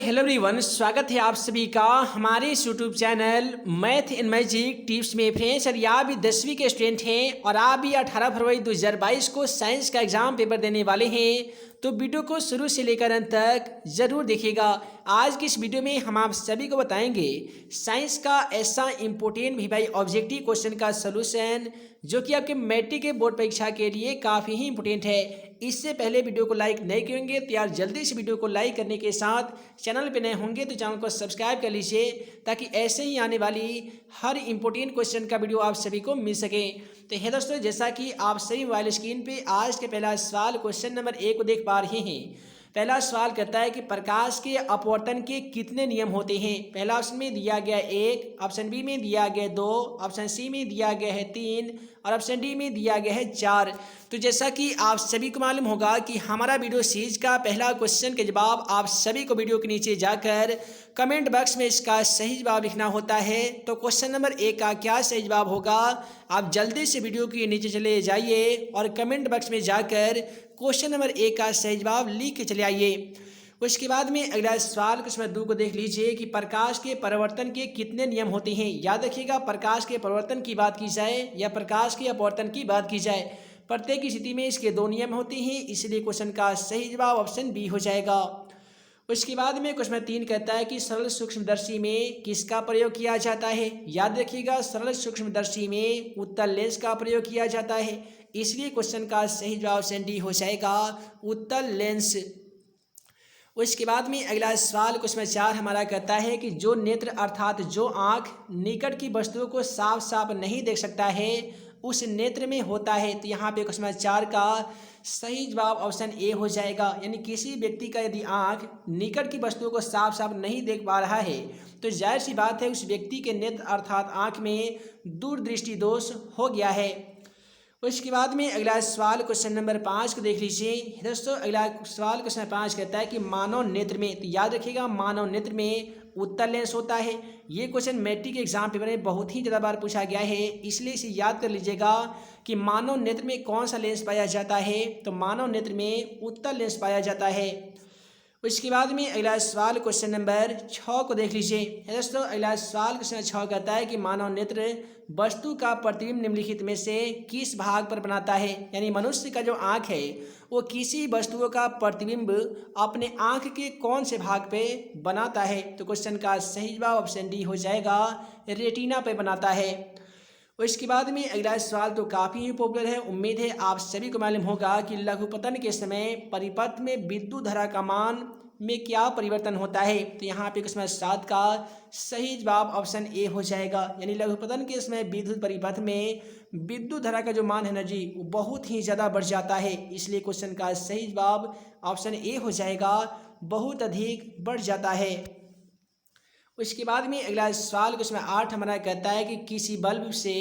Hello everyone, स्वागत है आप सभी का हमारे इस YouTube channel math in magic tips में। फ्रेंड्स, यदि आप भी 10वीं के स्टूडेंट हैं और आप भी 18 फरवरी 2022 को साइंस का एग्जाम पेपर देने वाले हैं तो वीडियो को शुरू से लेकर अंत तक जरूर देखिएगा। आज की इस वीडियो में हम आप सभी को बताएंगे साइंस का ऐसा इंपॉर्टेंट भी भाई ऑब्जेक्टिव क्वेश्चन का सलूशन जो कि आपके मैट्रिक के बोर्ड परीक्षा के लिए काफ़ी ही इंपॉर्टेंट है। इससे पहले वीडियो को लाइक नहीं करेंगे तो यार जल्दी से वीडियो को लाइक करने के साथ चैनल पे नए होंगे तो चैनल को सब्सक्राइब कर लीजिए ताकि ऐसे ही आने वाली हर इंपॉर्टेंट क्वेश्चन का वीडियो आप सभी को मिल सके। तो है दोस्तों, जैसा कि आप सभी मोबाइल स्क्रीन पे आज के पहला सवाल क्वेश्चन नंबर 1 को देख पा रहे हैं। पहला सवाल कहता है कि प्रकाश के अपवर्तन के कितने नियम होते हैं। पहला ऑप्शन में दिया गया 1, ऑप्शन बी में दिया गया 2, ऑप्शन सी में दिया गया है 3 और ऑप्शन डी में दिया गया है 4। तो जैसा कि आप सभी को मालूम होगा कि हमारा वीडियो सीरीज का पहला क्वेश्चन के जवाब आप सभी को वीडियो के नीचे जाकर कमेंट बॉक्स में इसका सही जवाब लिखना होता है। तो क्वेश्चन नंबर 1 का क्या सही जवाब होगा, आप जल्दी से वीडियो के नीचे चले जाइए और कमेंट बॉक्स में जाकर क्वेश्चन नंबर 1 का सही जवाब लिख के चले आइए। उसके बाद में अगला सवाल क्वेश्चन नंबर 2 को देख लीजिए कि प्रकाश के परावर्तन के कितने नियम होते हैं। याद रखिएगा, प्रकाश के परावर्तन की बात की जाए या प्रकाश के अपवर्तन की बात की जाए, प्रत्येक स्थिति में इसके 2 नियम होते हैं, इसलिए क्वेश्चन का सही जवाब ऑप्शन बी हो जाएगा। उसके बाद में क्वेश्चन नंबर 3 कहता है कि सरल सूक्ष्मदर्शी में किसका प्रयोग किया जाता है। याद रखिएगा, सरल सूक्ष्मदर्शी में उत्तल लेंस का प्रयोग किया जाता है, इसलिए क्वेश्चन का सही जवाब ऑप्शन डी हो जाएगा, उत्तल लेंस। उसके बाद में अगला सवाल क्वेश्चन नंबर 4 हमारा कहता है कि जो नेत्र अर्थात जो आँख निकट की वस्तुओं को साफ साफ नहीं देख सकता है उस नेत्र में होता है। तो यहाँ पे क्वेश्चन नंबर 4 का सही जवाब ऑप्शन ए हो जाएगा, यानी किसी व्यक्ति का यदि आँख निकट की वस्तुओं को साफ साफ नहीं देख पा रहा है तो जाहिर सी बात है उस व्यक्ति के नेत्र अर्थात आँख में दूरदृष्टि दोष हो गया है। उसके बाद में अगला सवाल क्वेश्चन नंबर 5 को देख लीजिए दोस्तों। अगला सवाल क्वेश्चन 5 कहता है कि मानव नेत्र में, तो याद रखिएगा मानव नेत्र में उत्तल लेंस होता है। ये क्वेश्चन मैट्रिक एग्जाम पेपर में बहुत ही ज़्यादा बार पूछा गया है, इसलिए इसे याद कर लीजिएगा कि मानव नेत्र में कौन सा लेंस पाया जाता है। तो मानव नेत्र में उत्तल लेंस पाया जाता है। उसके बाद में अगला सवाल क्वेश्चन नंबर 6 को देख लीजिए दोस्तों। अगला सवाल क्वेश्चन 6 कहता है कि मानव नेत्र वस्तु का प्रतिबिंब निम्नलिखित में से किस भाग पर बनाता है। यानी मनुष्य का जो आँख है वो किसी वस्तुओं का प्रतिबिंब अपने आँख के कौन से भाग पे बनाता है। तो क्वेश्चन का सही जवाब ऑप्शन डी हो जाएगा, रेटिना पे बनाता है। उसके बाद में अगला सवाल तो काफ़ी ही पॉपुलर है, उम्मीद है आप सभी को मालूम होगा कि लघुपतन के समय परिपथ में विद्युत धारा का मान में क्या परिवर्तन होता है। तो यहाँ पे क्वेश्चन 7 का सही जवाब ऑप्शन ए हो जाएगा, यानी लघुपतन के समय विद्युत परिपथ में विद्युत धारा का जो मान है ना जी वो बहुत ही ज़्यादा बढ़ जाता है, इसलिए क्वेश्चन का सही जवाब ऑप्शन ए हो जाएगा, बहुत अधिक बढ़ जाता है। उसके बाद में अगला सवाल क्वेश्चन 8 हमारा कहता है कि किसी बल्ब से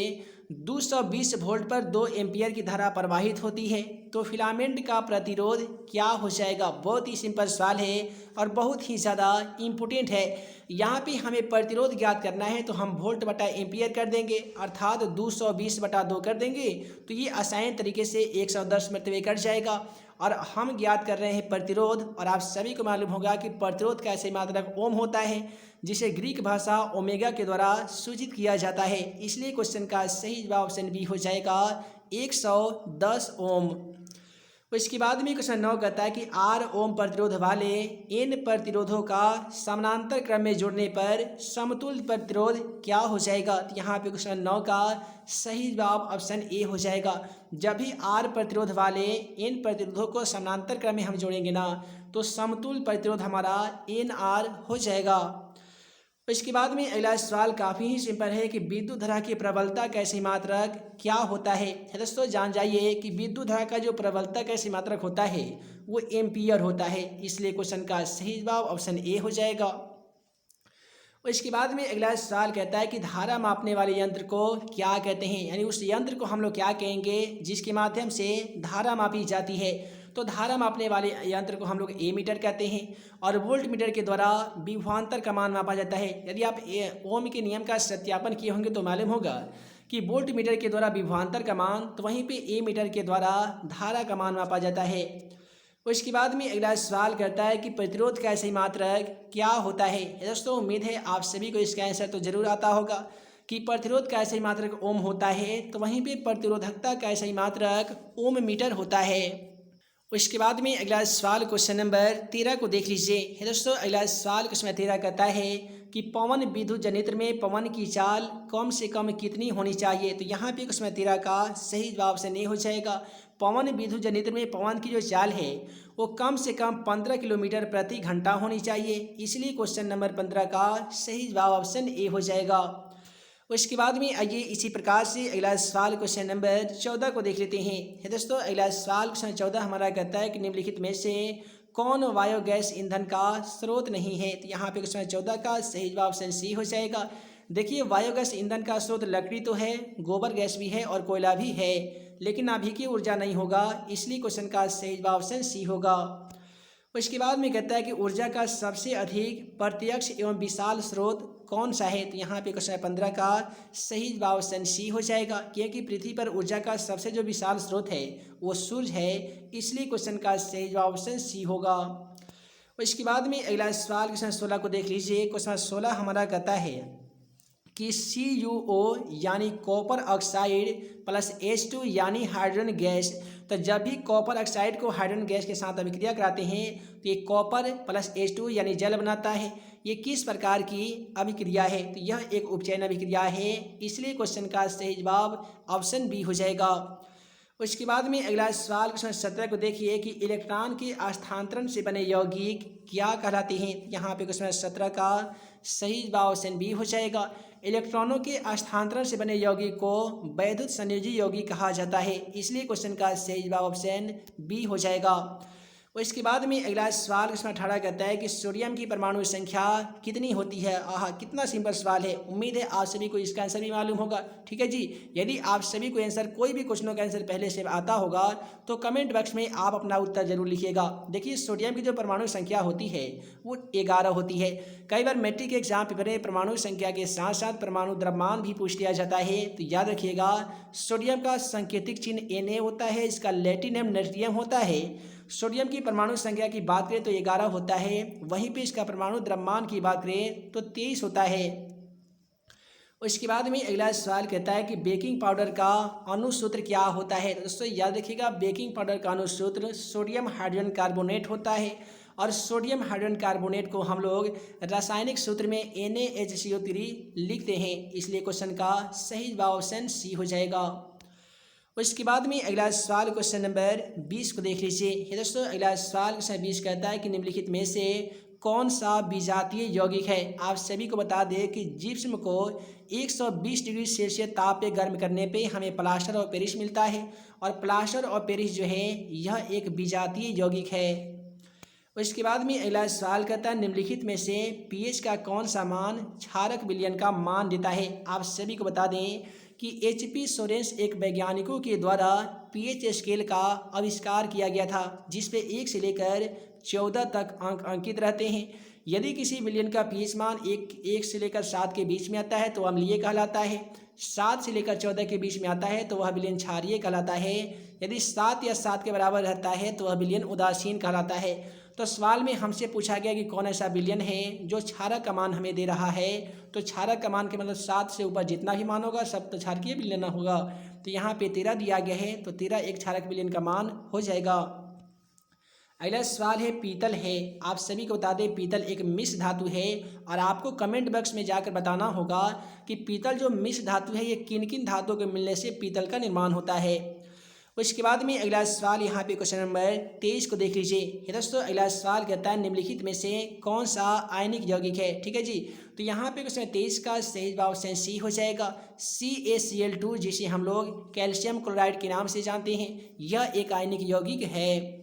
220 वोल्ट पर 2 एम्पियर की धारा प्रवाहित होती है तो फिलामेंट का प्रतिरोध क्या हो जाएगा। बहुत ही सिंपल सवाल है और बहुत ही ज़्यादा इम्पोर्टेंट है। यहाँ पे हमें प्रतिरोध ज्ञात करना है तो हम वोल्ट बटा एम्पियर कर देंगे, अर्थात 220 बटा 2 कर देंगे तो ये आसान तरीके से 110 मरतबे कट जाएगा। और हम ज्ञात कर रहे हैं प्रतिरोध, और आप सभी को मालूम होगा कि प्रतिरोध का ऐसे मात्रक ओम होता है जिसे ग्रीक भाषा ओमेगा के द्वारा सूचित किया जाता है, इसलिए क्वेश्चन का सही जवाब ऑप्शन बी हो जाएगा, 110 ओम। उसके बाद में क्वेश्चन 9 कहता है कि R ओम प्रतिरोध वाले इन प्रतिरोधों का समानांतर क्रम में जोड़ने पर समतुल्य प्रतिरोध क्या हो जाएगा। तो यहाँ पे क्वेश्चन 9 का सही जवाब ऑप्शन ए हो जाएगा। जब भी R प्रतिरोध वाले इन प्रतिरोधों को समानांतर क्रम में हम जोड़ेंगे ना तो समतुल्य प्रतिरोध हमारा NR हो जाएगा। इसके बाद में अगला सवाल काफ़ी ही सिंपल है कि विद्युत धारा की प्रबलता का ऐसी मात्रक क्या होता है। दोस्तों जान जाइए कि विद्युत धारा का जो प्रबलता का ऐसी मात्रक होता है वो एम्पियर होता है, इसलिए क्वेश्चन का सही जवाब ऑप्शन ए हो जाएगा। इसके बाद में अगला सवाल कहता है कि धारा मापने वाले यंत्र को क्या कहते हैं, यानी उस यंत्र को हम लोग क्या कहेंगे जिसके माध्यम से धारा मापी जाती है। तो धारा मापने वाले यंत्र को हम लोग एमीटर कहते हैं और वोल्ट मीटर के द्वारा विभवांतर का मान मापा जाता है। यदि आप ओम के नियम का सत्यापन किए होंगे तो मालूम होगा कि वोल्ट मीटर के द्वारा विभवांतर का मान, तो वहीं पे ए मीटर के द्वारा धारा का मान मापा जाता है। उसके बाद में अगला सवाल करता है कि प्रतिरोध का सही मात्रक क्या होता है। दोस्तों उम्मीद है आप सभी को इसका आंसर तो जरूर आता होगा कि प्रतिरोध का सही मात्रक ओम होता है, तो वहीं पे प्रतिरोधकता का सही मात्रक ओम मीटर होता है। उसके बाद में अगला सवाल क्वेश्चन नंबर 13 को देख लीजिए। दोस्तों अगला सवाल क्वेश्चन 13 कहता है कि पवन विद्युत जनित्र में पवन की चाल कम से कम कितनी होनी चाहिए। तो यहाँ पे क्वेश्चन 13 का सही जवाब ऑप्शन ए हो जाएगा। पवन विद्युत जनित्र में पवन की जो चाल है वो कम से कम 15 किलोमीटर प्रति घंटा होनी चाहिए, इसलिए क्वेश्चन नंबर 15 का सही जवाब ऑप्शन ए हो जाएगा। उसके बाद में आइए इसी प्रकार से अगला सवाल क्वेश्चन नंबर 14 को देख लेते हैं। दोस्तों अगला सवाल क्वेश्चन 14 हमारा कहता है कि निम्नलिखित में से कौन बायोगैस ईंधन का स्रोत नहीं है। तो यहाँ पे क्वेश्चन 14 का सही जवाब ऑप्शन सी हो जाएगा। देखिए बायोगैस ईंधन का स्रोत लकड़ी तो है, गोबर गैस भी है और कोयला भी है, लेकिन नाभिकीय ऊर्जा नहीं होगा, इसलिए क्वेश्चन का सही जवाब ऑप्शन सी होगा। उसके बाद में कहता है कि ऊर्जा का सबसे अधिक प्रत्यक्ष एवं विशाल स्रोत कौन सा है। तो यहाँ पे क्वेश्चन 15 का सही जवाब ऑप्शन सी हो जाएगा, क्योंकि पृथ्वी पर ऊर्जा का सबसे जो विशाल स्रोत है वो सूर्य है, इसलिए क्वेश्चन का सही जवाब ऑप्शन सी होगा। इसके बाद में अगला सवाल क्वेश्चन 16 को देख लीजिए। क्वेश्चन 16 हमारा कहता है कि CuO यानी कॉपर ऑक्साइड प्लस H2 यानी हाइड्रोजन गैस। तो जब भी कॉपर ऑक्साइड को हाइड्रोजन गैस के साथ अभिक्रिया कराते हैं तो ये कॉपर प्लस H2 यानी जल बनाता है। ये किस प्रकार की अभिक्रिया है। तो यह एक उपचयन अभिक्रिया है, इसलिए क्वेश्चन का सही जवाब ऑप्शन बी हो जाएगा। उसके बाद में अगला सवाल क्वेश्चन 17 को देखिए कि इलेक्ट्रॉन के स्थानांतरण से बने यौगिक क्या कहलाते हैं। यहाँ पे क्वेश्चन 17 का सही जवाब ऑप्शन बी हो जाएगा। इलेक्ट्रॉनों के स्थानांतरण से बने यौगिक को वैद्युत संयोजी यौगिक कहा जाता है, इसलिए क्वेश्चन का सही जवाब ऑप्शन बी हो जाएगा। और इसके बाद में अगला सवाल क्वेश्चन 18 कहता है कि सोडियम की परमाणु संख्या कितनी होती है। कितना सिंपल सवाल है। उम्मीद है आप सभी को इसका आंसर भी मालूम होगा। ठीक है जी, यदि आप सभी को आंसर कोई भी क्वेश्चनों का आंसर पहले से आता होगा तो कमेंट बॉक्स में आप अपना उत्तर जरूर लिखिएगा। देखिए सोडियम की जो परमाणु संख्या होती है वो 11 होती है। कई बार मैट्रिक एग्जाम पेपर में परमाणु संख्या के साथ साथ परमाणु द्रव्यमान भी पूछ लिया जाता है, तो याद रखिएगा सोडियम का सांकेतिक चिन्ह Na होता है, इसका लैटिन नेम नेट्रियम होता है। सोडियम की परमाणु संख्या की बात करें तो 11 होता है, वहीं पे इसका परमाणु द्रव्यमान की बात करें तो 23 होता है। उसके बाद में अगला सवाल कहता है कि बेकिंग पाउडर का अणुसूत्र क्या होता है। तो दोस्तों याद रखिएगा बेकिंग पाउडर का अणुसूत्र सोडियम हाइड्रोजन कार्बोनेट होता है, और सोडियम हाइड्रोजन कार्बोनेट को हम लोग रासायनिक सूत्र में NaHCO3 लिखते हैं, इसलिए क्वेश्चन का सही जवाब ऑप्शन सी हो जाएगा। उसके बाद में अगला सवाल क्वेश्चन नंबर 20 को देख लीजिए। दोस्तों अगला सवाल क्वेश्चन 20 कहता है कि निम्नलिखित में से कौन सा विजातीय यौगिक है। आप सभी को बता दें कि जिप्सम को 120 डिग्री सेल्सियस ताप पे गर्म करने पे हमें प्लास्टर और पेरिस मिलता है, और प्लास्टर और पेरिस जो है यह एक विजातीय यौगिक है। उसके बाद में अगला सवाल कहता है निम्नलिखित में से pH का कौन सा मान क्षारक विलयन का मान देता है। आप सभी को बता दें कि HP सोरेंस एक वैज्ञानिकों के द्वारा pH स्केल का आविष्कार किया गया था, जिसपे 1 से लेकर 14 तक अंक अंकित रहते हैं। यदि किसी विलयन का pH मान 1 से लेकर 7 के बीच में आता है तो अम्लीय कहलाता है, 7 से लेकर 14 के बीच में आता है तो वह विलयन क्षारीय कहलाता है, यदि 7 या 7 के बराबर रहता है तो वह विलयन उदासीन कहलाता है। तो सवाल में हमसे पूछा गया कि कौन ऐसा विलयन है जो क्षारक का मान हमें दे रहा है। तो क्षारक का मान के मतलब 7 से ऊपर जितना भी मान होगा सब तो क्षारकीय विलयन होगा। तो यहाँ पे 13 दिया गया है, तो 13 एक क्षारक विलयन का मान हो जाएगा। अगला सवाल है पीतल है। आप सभी को बता दें पीतल एक मिश्र धातु है, और आपको कमेंट बॉक्स में जाकर बताना होगा कि पीतल जो मिश्र धातु है ये किन किन धातुओं के मिलने से पीतल का निर्माण होता है। उसके बाद में अगला सवाल यहाँ पे क्वेश्चन नंबर 23 को देख लीजिए। दोस्तों अगला सवाल कहता है निम्नलिखित में से कौन सा आयनिक यौगिक है। ठीक है जी, तो यहाँ पे क्वेश्चन 23 का सही जवाब ऑप्शन सी हो जाएगा। CaCl2 जिसे हम लोग कैल्शियम क्लोराइड के नाम से जानते हैं, यह एक आयनिक यौगिक है।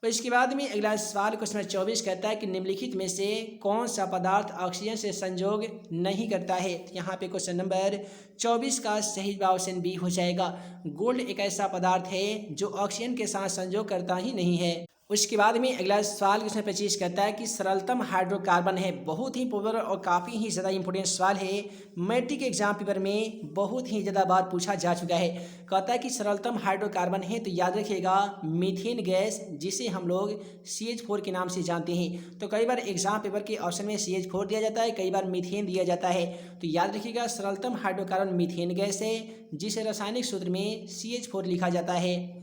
और इसके बाद में अगला सवाल क्वेश्चन 24 कहता है कि निम्नलिखित में से कौन सा पदार्थ ऑक्सीजन से संयोग नहीं करता है। यहाँ पे क्वेश्चन नंबर 24 का सही जवाब ऑप्शन बी हो जाएगा। गोल्ड एक ऐसा पदार्थ है जो ऑक्सीजन के साथ संयोग करता ही नहीं है। उसके बाद में अगला सवाल क्वेश्चन 25 कहता है कि सरलतम हाइड्रोकार्बन है। बहुत ही पॉपुलर और काफ़ी ही ज़्यादा इंपॉर्टेंट सवाल है। मैट्रिक एग्जाम पेपर में बहुत ही ज़्यादा बार पूछा जा चुका है। कहता है कि सरलतम हाइड्रोकार्बन है, तो याद रखिएगा मीथेन गैस, जिसे हम लोग CH4 के नाम से जानते हैं। तो कई बार एग्जाम पेपर के ऑप्शन में CH4 दिया जाता है, कई बार मीथेन दिया जाता है। तो याद रखिएगा सरलतम हाइड्रोकार्बन मीथेन गैस है, जिसे रासायनिक सूत्र में CH4 लिखा जाता है।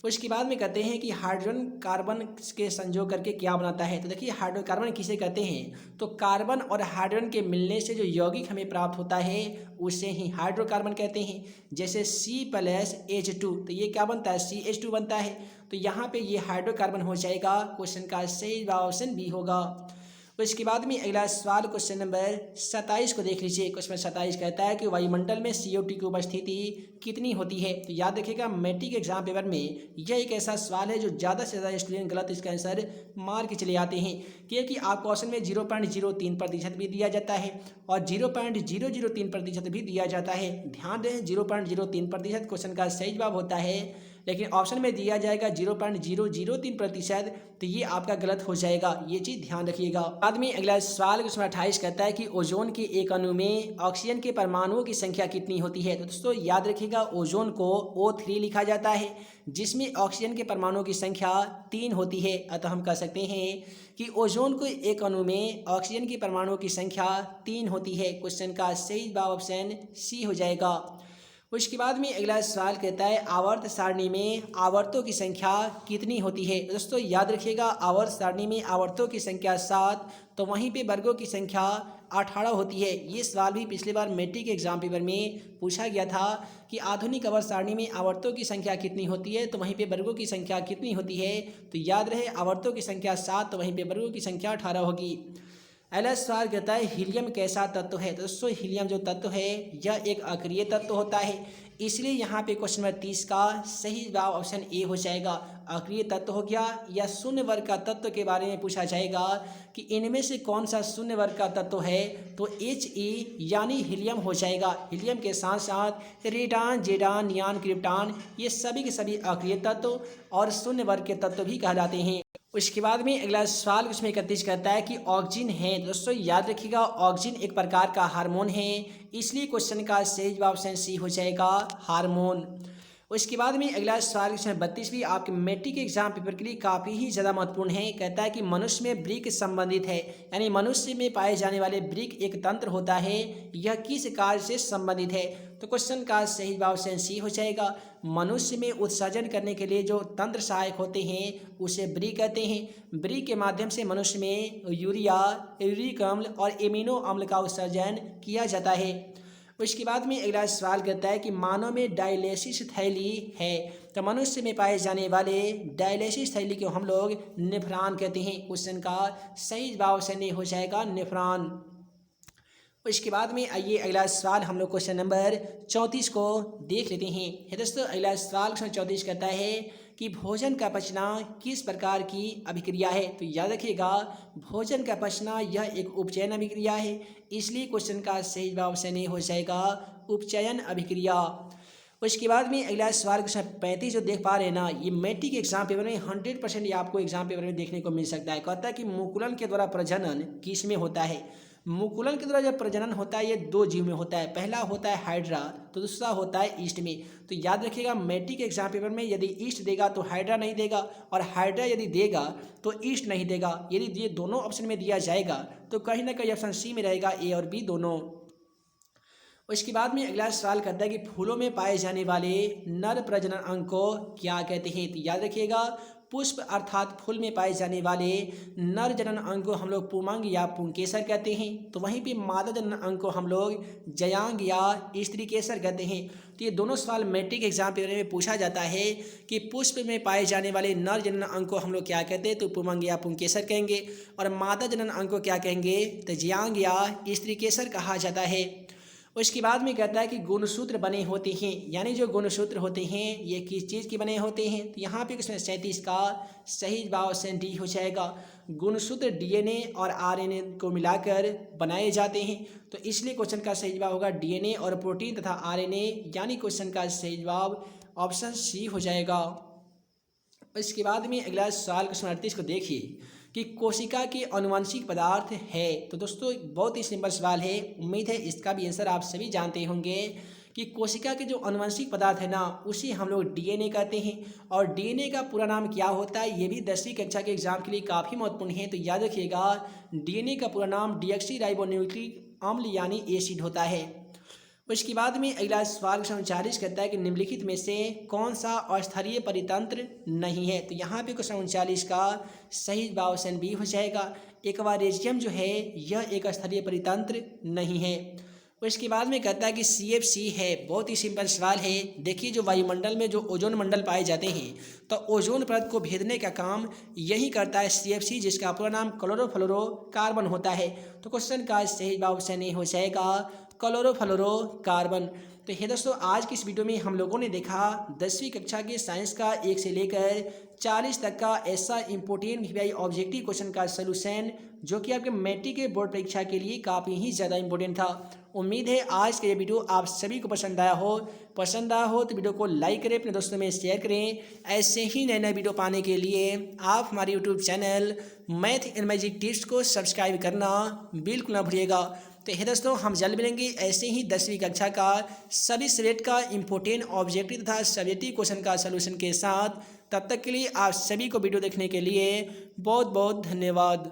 उसके बाद में कहते हैं कि हाइड्रोजन कार्बन के संयोग करके क्या बनाता है। तो देखिए हाइड्रोकार्बन किसे कहते हैं, तो कार्बन और हाइड्रोजन के मिलने से जो यौगिक हमें प्राप्त होता है उसे ही हाइड्रोकार्बन कहते हैं। जैसे C+H2, तो ये क्या बनता है, CH2 बनता है। तो यहाँ पे ये हाइड्रोकार्बन हो जाएगा। क्वेश्चन का सही जवाब ऑप्शन बी होगा। उसके बाद में अगला सवाल क्वेश्चन नंबर 27 को देख लीजिए। क्वेश्चन 27 कहता है कि वायुमंडल में CO2 की उपस्थिति कितनी होती है। तो याद रखिएगा मैट्रिक एग्जाम पेपर में यह एक ऐसा सवाल है जो ज़्यादा से ज़्यादा स्टूडेंट गलत इसका आंसर मार के चले आते हैं, क्योंकि आपको ऑप्शन में 0.03% भी दिया जाता है और 0.003% भी दिया जाता है। ध्यान दें 0.03% क्वेश्चन का सही जवाब होता है, लेकिन ऑप्शन में दिया जाएगा 0.003%, तो ये आपका गलत हो जाएगा। ये चीज़ ध्यान रखिएगा। बाद में अगला सवाल क्वेश्चन 28 कहता है कि ओजोन के एक अणु में ऑक्सीजन के परमाणुओं की संख्या कितनी होती है। तो दोस्तों याद रखिएगा ओजोन को O3 लिखा जाता है, जिसमें ऑक्सीजन के परमाणुओं की संख्या 3 होती है। अतः हम कह सकते हैं कि ओजोन को एक अणु में ऑक्सीजन के परमाणुओं की संख्या 3 होती है। क्वेश्चन का सही जवाब ऑप्शन सी हो जाएगा। उसके बाद में अगला सवाल कहता है आवर्त सारणी में आवर्तों की संख्या कितनी होती है। दोस्तों याद रखिएगा आवर्त सारणी में आवर्तों की संख्या 7, तो वहीं पे वर्गों की संख्या 18 होती है। ये सवाल भी पिछले बार मैट्रिक एग्जाम पेपर में पूछा गया था कि आधुनिक आवर्त सारणी में आवर्तों की संख्या कितनी होती है, तो वहीं पे वर्गों की संख्या कितनी होती है। तो याद रहे आवर्तों की संख्या 7, तो वहीं पे वर्गों की संख्या 18 होगी। अगला सवाल कहता है हीलियम कैसा तत्व है। तो दोस्तों हीलियम जो तत्व है यह एक अक्रिय तत्व होता है, इसलिए यहाँ पे क्वेश्चन नंबर 30 का सही जवाब ऑप्शन ए हो जाएगा। अक्रिय तत्व हो गया या शून्य वर्ग का तत्व के बारे में पूछा जाएगा कि इनमें से कौन सा शून्य वर्ग का तत्व है, तो He यानी हीलियम हो जाएगा। हीलियम के साथ साथ रेडान, जेडान, नियान, क्रिप्टान ये सभी के सभी अक्रिय तत्व और शून्य वर्ग के तत्व भी कहलाते हैं। उसके बाद में अगला सवाल उसमें 31 कहता है कि ऑक्सीजन है। दोस्तों याद रखिएगा ऑक्सीजन एक प्रकार का हार्मोन है, इसलिए क्वेश्चन का सही जवाब ऑप्शन सी हो जाएगा हार्मोन। उसके बाद में अगला सवाल क्वेश्चन 32 भी आपके मैट्रिक एग्जाम पेपर के लिए काफ़ी ही ज़्यादा महत्वपूर्ण है। कहता है कि मनुष्य में ब्रिक संबंधित है, यानी मनुष्य में पाए जाने वाले ब्रिक एक तंत्र होता है, यह किस कार्य से संबंधित है। तो क्वेश्चन का सही जवाब ऑप्शन सी हो जाएगा। मनुष्य में उत्सर्जन करने के लिए जो तंत्र सहायक होते हैं उसे ब्रिक कहते हैं। ब्रिक के माध्यम से मनुष्य में यूरिया, यूरिक अम्ल और एमिनो अम्ल का उत्सर्जन किया जाता है। उसके बाद में अगला सवाल कहता है कि मानव में डायलिसिस थैली है। तो मनुष्य में पाए जाने वाले डायलिसिस थैली को हम लोग नेफ्रॉन कहते हैं। क्वेश्चन का सही जवाब ऑप्शन ए हो जाएगा नेफ्रॉन। उसके बाद में आइए अगला सवाल हम लोग क्वेश्चन नंबर 34 को देख लेते हैं। दोस्तों अगला सवाल क्वेश्चन 34 कहता है कि भोजन का पचना किस प्रकार की अभिक्रिया है। तो याद रखिएगा भोजन का पचना यह एक उपचयन अभिक्रिया है, इसलिए क्वेश्चन का सही जवाब ऑप्शन ए हो जाएगा उपचयन अभिक्रिया। उसके बाद में अगला सवाल क्वेश्चन 35 जो देख पा रहे हैं ना, ये मैट्रिक एग्जाम पेपर में 100% ये आपको एग्जाम पेपर में देखने को मिल सकता है। कहता है कि मुकुलन के द्वारा प्रजनन किस में होता है। मुकुलन के द्वारा जब प्रजनन होता है ये 2 जीव में होता है, पहला होता है हाइड्रा, तो दूसरा होता है ईस्ट में। तो याद रखिएगा मैट्रिक एग्जाम पेपर में यदि ईस्ट देगा तो हाइड्रा नहीं देगा, और हाइड्रा यदि देगा तो ईस्ट नहीं देगा। यदि ये दोनों ऑप्शन में दिया जाएगा तो कहीं ना कहीं ऑप्शन सी में रहेगा, ए और बी दोनों। उसके बाद में अगला सवाल करता है कि फूलों में पाए जाने वाले नर प्रजनन अंग को क्या कहते हैं। तो याद रखिएगा पुष्प अर्थात फूल में पाए जाने वाले नर जनन अंग को हम लोग पुमंग या पुंकेसर कहते हैं, तो वहीं पे मादा जनन अंग को हम लोग जयांग या स्त्रीकेसर कहते हैं। तो ये दोनों सवाल मैट्रिक एग्जाम पेपर में पूछा जाता है कि पुष्प में पाए जाने वाले नर जनन अंग को हम लोग क्या कहते हैं, तो पुमंग या पुंकेसर कहेंगे, और मादा जनन अंग को क्या कहेंगे, तो जयांग या स्त्रीकेसर कहा जाता है। उसके बाद में कहता है कि गुणसूत्र बने होते हैं, यानी जो गुणसूत्र होते हैं ये किस चीज़ के बने होते हैं। तो यहाँ पे क्वेश्चन 37 का सही जवाब ऑप्शन डी हो जाएगा। गुणसूत्र डीएनए और आरएनए को मिलाकर बनाए जाते हैं, तो इसलिए क्वेश्चन का सही जवाब होगा डीएनए और प्रोटीन तथा आरएनए, यानी क्वेश्चन का सही जवाब ऑप्शन सी हो जाएगा। इसके बाद में अगला सवाल क्वेश्चन 38 को देखिए कि कोशिका के आनुवंशिक पदार्थ है। तो दोस्तों बहुत ही सिंपल सवाल है, उम्मीद है इसका भी आंसर आप सभी जानते होंगे कि कोशिका के जो आनुवंशिक पदार्थ है ना उसे हम लोग डीएनए कहते हैं। और डीएनए का पूरा नाम क्या होता है ये भी 10वीं कक्षा के एग्जाम के लिए काफ़ी महत्वपूर्ण है, तो याद रखिएगा डीएनए का पूरा नाम डीऑक्सी राइबोन्यूक्लिक अम्ल यानी एसिड होता है। उसके बाद में अगला सवाल क्वेश्चन 39 कहता है कि निम्नलिखित में से कौन सा अस्थायी परितंत्र नहीं है। तो यहाँ पे क्वेश्चन 39 का सही जवाब ऑप्शन बी हो जाएगा। एक्वारियम जो है यह एक अस्थायी परितंत्र नहीं है। उसके बाद में कहता है कि CFC है। बहुत ही सिंपल सवाल है। देखिए जो वायुमंडल में जो ओजोन मंडल पाए जाते हैं तो ओजोन परत को भेदने का काम यही करता है CFC, जिसका पूरा नाम क्लोरोफ्लोरोकार्बन होता है। तो क्वेश्चन का सही जवाब ऑप्शन ए हो जाएगा क्लोरोफ्लोरोकार्बन। तो ये दोस्तों आज की इस वीडियो में हम लोगों ने देखा 10वीं कक्षा के साइंस का 1 से लेकर 40 तक का ऐसा इम्पोर्टेंट VVI ऑब्जेक्टिव क्वेश्चन का सलूशन जो कि आपके मैट्रिक के बोर्ड परीक्षा के लिए काफ़ी ही ज़्यादा इंपॉर्टेंट था। उम्मीद है आज का ये वीडियो आप सभी को पसंद आया हो। तो वीडियो को लाइक करें, अपने दोस्तों में शेयर करें। ऐसे ही नए नए वीडियो पाने के लिए आप हमारे YouTube channel math and magic tips को सब्सक्राइब करना बिल्कुल ना भूलिएगा। तो ये दोस्तों हम जल्द मिलेंगे ऐसे ही 10वीं कक्षा का सभी सब्जेक्ट का इम्पोर्टेंट ऑब्जेक्टिव तथा सब्जेक्टिव क्वेश्चन का सलूशन के साथ। तब तक के लिए आप सभी को वीडियो देखने के लिए बहुत बहुत धन्यवाद।